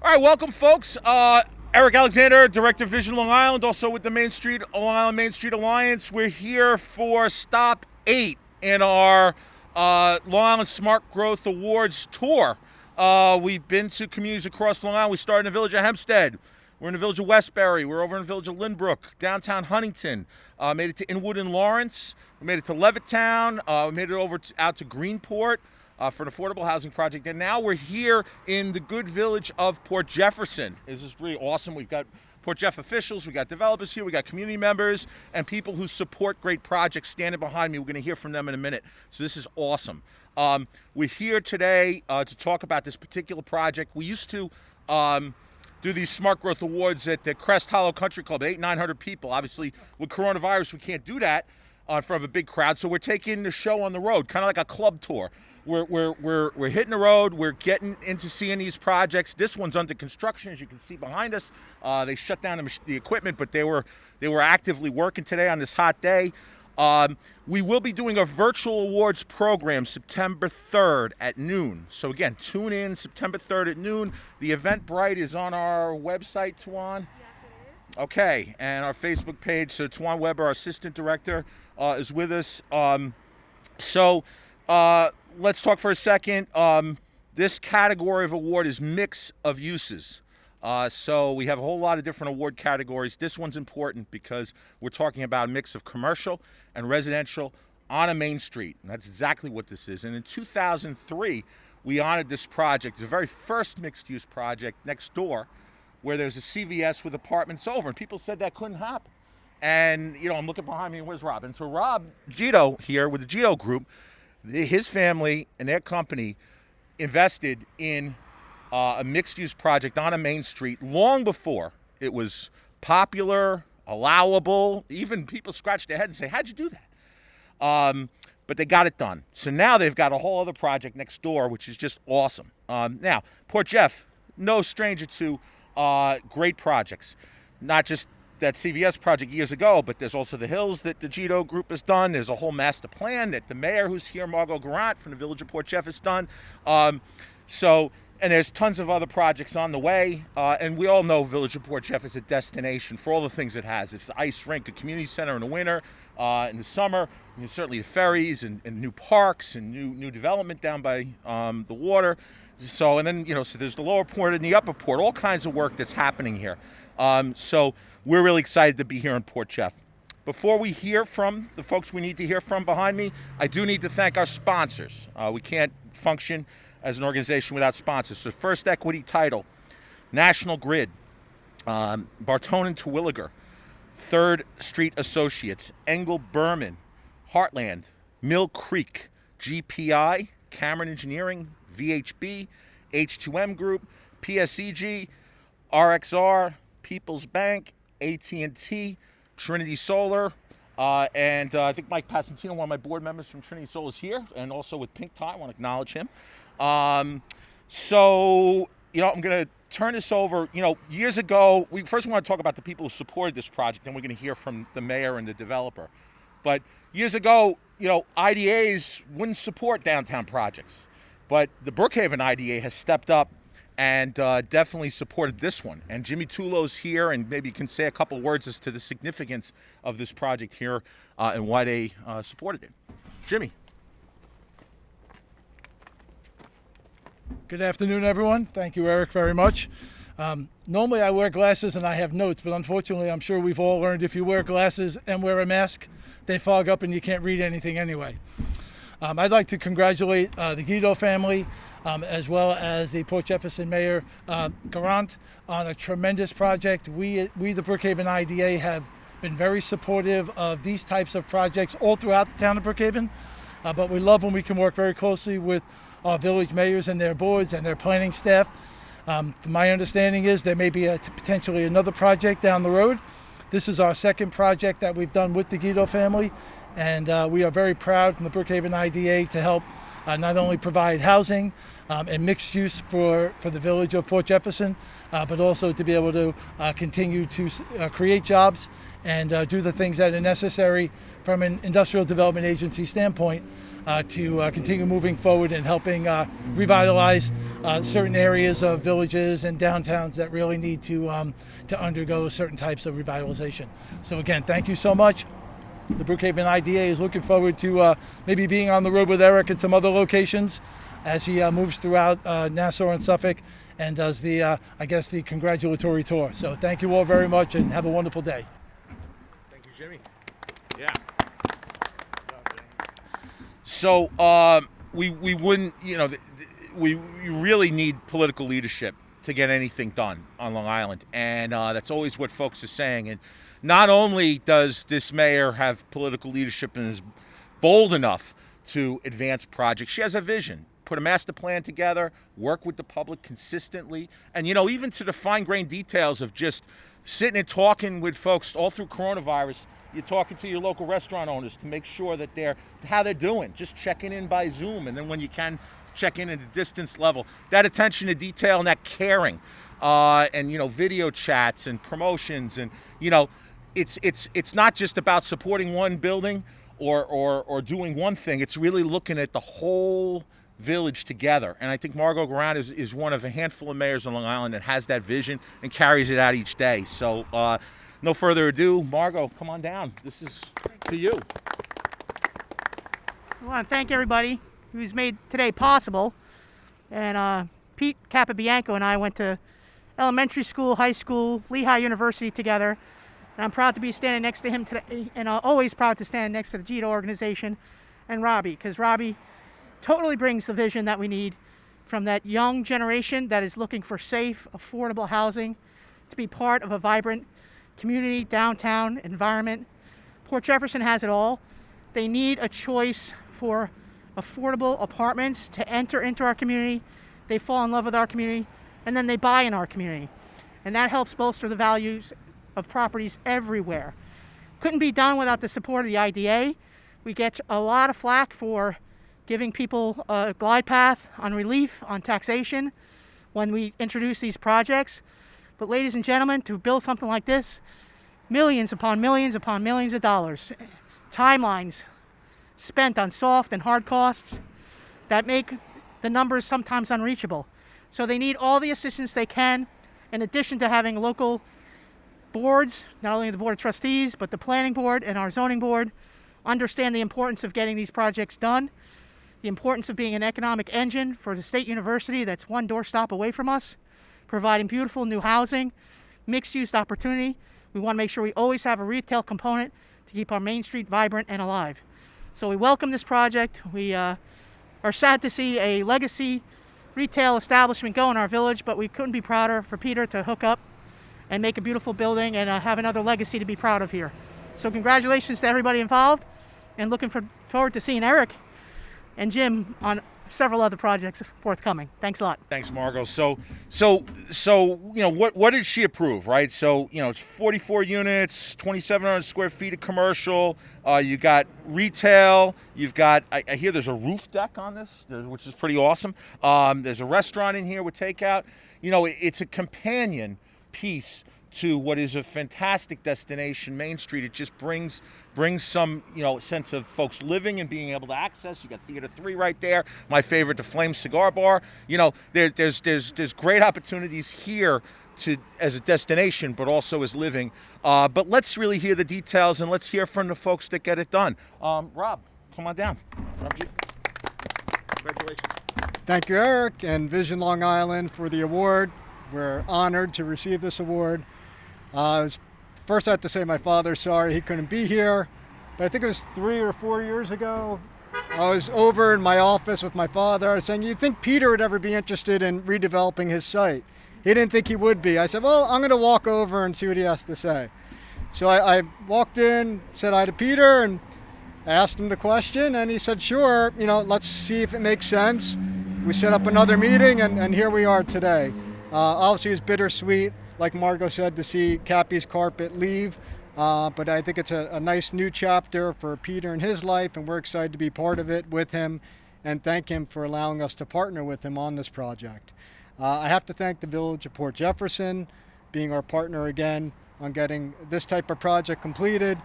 All right, welcome, folks. Eric Alexander, Director of Vision Long Island, also with the Long Island Main Street Alliance. We're here for Stop 8 in our Long Island Smart Growth Awards tour. We've been to communities across Long Island. We started in the village of Hempstead. We're in the village of Westbury. We're over in the village of Lynbrook, downtown Huntington. Made it to Inwood and Lawrence. We made it to Levittown. We made it out to Greenport. For an affordable housing project. And now we're here in the good village of Port Jefferson. This is really awesome. We've got Port Jeff officials, we got developers here, we got community members, and people who support great projects standing behind me. We're going to hear from them in a minute. So this is awesome. We're here today to talk about this particular project. We used to do these Smart Growth Awards at the Crest Hollow Country Club, 800-900 people. Obviously, with coronavirus, we can't do that in front of a big crowd. So we're taking the show on the road, kind of like a club tour. We're hitting the road. We're getting into seeing these projects. This one's under construction, as you can see behind us. They shut down the equipment, but they were actively working today on this hot day. We will be doing a virtual awards program September 3rd at noon. So again, tune in September 3rd at noon. The Eventbrite is on our website, Tuan. Okay, and our Facebook page. So Tuan Weber, our assistant director, is with us. Let's talk for a second. This category of award is mix of uses. So we have a whole lot of different award categories. This one's important because we're talking about a mix of commercial and residential on a main street. And that's exactly what this is. And in 2003, we honored this project, the very first mixed-use project next door, where there's a CVS with apartments over. And people said that couldn't happen. And, I'm looking behind me, and where's Rob? And so Rob Gito here with the Gito Group, his family and their company invested in a mixed-use project on a main street long before it was popular, allowable. Even people scratched their head and say, how'd you do that? But they got it done. So now they've got a whole other project next door, which is just awesome. Now, Port Jeff, no stranger to great projects. Not just that CVS project years ago, but there's also the Hills that the Gito Group has done. There's a whole master plan that the mayor, who's here, Margot Garant from the village of Port Jeff, has done. And there's tons of other projects on the way. And we all know Village of Port Jeff is a destination for all the things it has. It's the ice rink, a community center in the winter, in the summer, and certainly the ferries and new parks and new development down by the water. So, and then, so there's the lower port and the upper port, all kinds of work that's happening here. So we're really excited to be here in Port Jeff. Before we hear from the folks we need to hear from behind me, I do need to thank our sponsors. We can't function as an organization without sponsors. So First Equity Title, National Grid, Bartone and Terwilliger, Third Street Associates, Engel Berman, Heartland, Mill Creek, GPI, Cameron Engineering, VHB, H2M Group, PSEG, RXR, People's Bank, AT&T, Trinity Solar, and I think Mike Passantino, one of my board members from Trinity Solar, is here, and also with Pink Tie. I want to acknowledge him. I'm going to turn this over. Years ago, we first want to talk about the people who supported this project, then we're going to hear from the mayor and the developer. But years ago, IDAs wouldn't support downtown projects. But the Brookhaven IDA has stepped up and definitely supported this one. And Jimmy Tulo's here, and maybe you can say a couple words as to the significance of this project here and why they supported it. Jimmy. Good afternoon, everyone. Thank you, Eric, very much. Normally I wear glasses and I have notes, but unfortunately I'm sure we've all learned if you wear glasses and wear a mask, they fog up and you can't read anything anyway. I'd like to congratulate the Gito family, as well as the Port Jefferson Mayor Garant, on a tremendous project. We the Brookhaven IDA have been very supportive of these types of projects all throughout the town of Brookhaven, but we love when we can work very closely with our village mayors and their boards and their planning staff. My understanding is there may be potentially another project down the road. This is our second project that we've done with the Gito family, and we are very proud from the Brookhaven IDA to help not only provide housing and mixed use for the village of Port Jefferson, but also to be able to continue to create jobs and do the things that are necessary from an industrial development agency standpoint to continue moving forward and helping revitalize certain areas of villages and downtowns that really need to undergo certain types of revitalization. So again, thank you so much. The Brookhaven IDA is looking forward to maybe being on the road with Eric at some other locations as he moves throughout Nassau and Suffolk and does the congratulatory tour. So thank you all very much and have a wonderful day. Thank you, Jimmy. Yeah. So we wouldn't, we really need political leadership to get anything done on Long Island, and that's always what folks are saying. And not only does this mayor have political leadership and is bold enough to advance projects, she has a vision. Put a master plan together, work with the public consistently, and even to the fine-grained details of just sitting and talking with folks all through coronavirus. You're talking to your local restaurant owners to make sure that how they're doing, just checking in by Zoom, and then when you can, check in at a distance level. That attention to detail and that caring, and video chats and promotions, and it's not just about supporting one building or doing one thing. It's really looking at the whole village together. And I think Margot Grant is one of a handful of mayors on Long Island that has that vision and carries it out each day. So no further ado, Margot, come on down. This is to you. I want to thank everybody who's made today possible. And Pete Capabianco and I went to elementary school, high school, Lehigh University together. And I'm proud to be standing next to him today, and always proud to stand next to the GETA organization and Robbie, because Robbie totally brings the vision that we need from that young generation that is looking for safe, affordable housing to be part of a vibrant community, downtown environment. Port Jefferson has it all. They need a choice for affordable apartments to enter into our community. They fall in love with our community, and then they buy in our community. And that helps bolster the values of properties everywhere. Couldn't be done without the support of the IDA. We get a lot of flack for giving people a glide path on relief, on taxation when we introduce these projects. But ladies and gentlemen, to build something like this, millions upon millions upon millions of dollars, timelines spent on soft and hard costs that make the numbers sometimes unreachable. So they need all the assistance they can, in addition to having local boards, not only the Board of Trustees, but the Planning Board and our Zoning Board, understand the importance of getting these projects done, the importance of being an economic engine for the State University that's one doorstop away from us, providing beautiful new housing, mixed-use opportunity. We want to make sure we always have a retail component to keep our Main Street vibrant and alive. So we welcome this project. We are sad to see a legacy retail establishment go in our village, but we couldn't be prouder for Peter to hook up and make a beautiful building and have another legacy to be proud of here. So congratulations to everybody involved, and looking forward to seeing Eric and Jim on several other projects forthcoming. Thanks a lot. Thanks, Margot. So what did she approve, right? So it's 44 units, 2,700 square feet of commercial. You got retail. You've got, I hear there's a roof deck on this, which is pretty awesome. There's a restaurant in here with takeout. It's a companion piece to what is a fantastic destination, Main Street. It just brings some sense of folks living and being able to access. You got Theater 3 right there. My favorite, the Flame Cigar Bar. There's great opportunities here as a destination, but also as living. But let's really hear the details, and let's hear from the folks that get it done. Rob, come on down. Rob G. Congratulations. Thank you, Eric, and Vision Long Island for the award. We're honored to receive this award. First, I have to say my father's sorry he couldn't be here, but I think it was 3 or 4 years ago. I was over in my office with my father. I was saying, you think Peter would ever be interested in redeveloping his site? He didn't think he would be. I said, well, I'm going to walk over and see what he has to say. So I walked in, said hi to Peter, and asked him the question, and he said, sure, let's see if it makes sense. We set up another meeting, and here we are today. Obviously, it's bittersweet, like Margot said, to see Cappy's carpet leave. But I think it's a nice new chapter for Peter in his life, and we're excited to be part of it with him and thank him for allowing us to partner with him on this project. I have to thank the Village of Port Jefferson being our partner again on getting this type of project completed.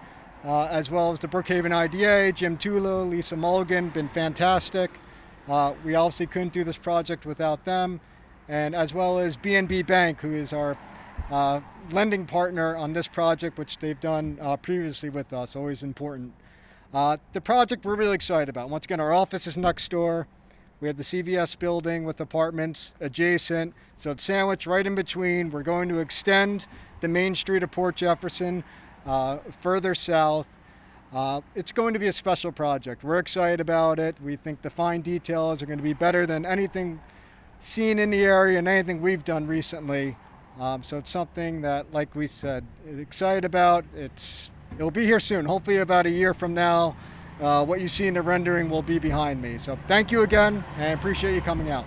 as well as the Brookhaven IDA, Jim Tulo, Lisa Mulligan, been fantastic. We obviously couldn't do this project without them, and as well as BNB Bank, who is our lending partner on this project, which they've done previously with us, always important. The project we're really excited about. Once again, our office is next door. We have the CVS building with apartments adjacent, so it's sandwiched right in between. We're going to extend the main street of Port Jefferson further south. It's going to be a special project. We're excited about it. We think the fine details are going to be better than anything seen in the area and anything we've done recently. So it's something that, like we said, excited about. It'll be here soon, hopefully about a year from now. What you see in the rendering will be behind me. So thank you again, and I appreciate you coming out.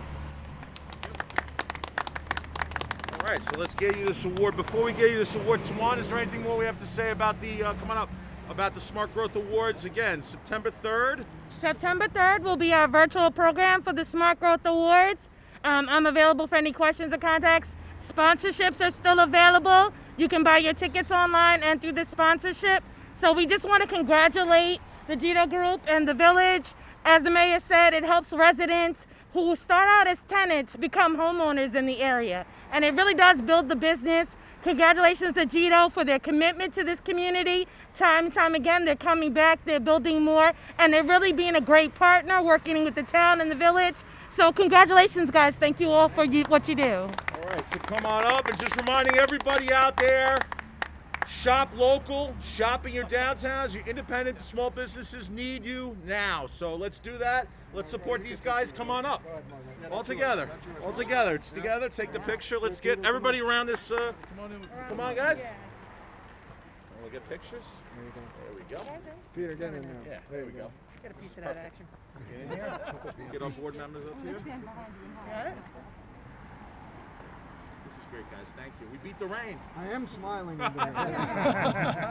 All right, so let's get you this award. Before we get you this award, Tawan, is there anything more we have to say about the coming up about the Smart Growth Awards? Again, September 3rd. September 3rd will be our virtual program for the Smart Growth Awards. I'm available for any questions or contacts. Sponsorships are still available. You can buy your tickets online and through the sponsorship. So we just want to congratulate the Gito Group and the Village. As the mayor said, it helps residents who start out as tenants become homeowners in the area. And it really does build the business. Congratulations to Gito for their commitment to this community. Time and time again, they're coming back, they're building more, and they're really being a great partner working with the town and the village. So congratulations, guys. Thank you all for what you do. All right, so come on up, and just reminding everybody out there, shop local, shop in your downtowns. Your independent small businesses need you now. So let's do that. Let's support these guys. Come on up. All together. All together. It's together. Take the picture. Let's get everybody around this. Come on, guys. We'll get pictures. There we go. Peter, get in there. Yeah, there we go. Get a piece of that action. Get in here. Get our board members up here. Got it? This is great, guys. Thank you. We beat the rain. I am smiling. In there.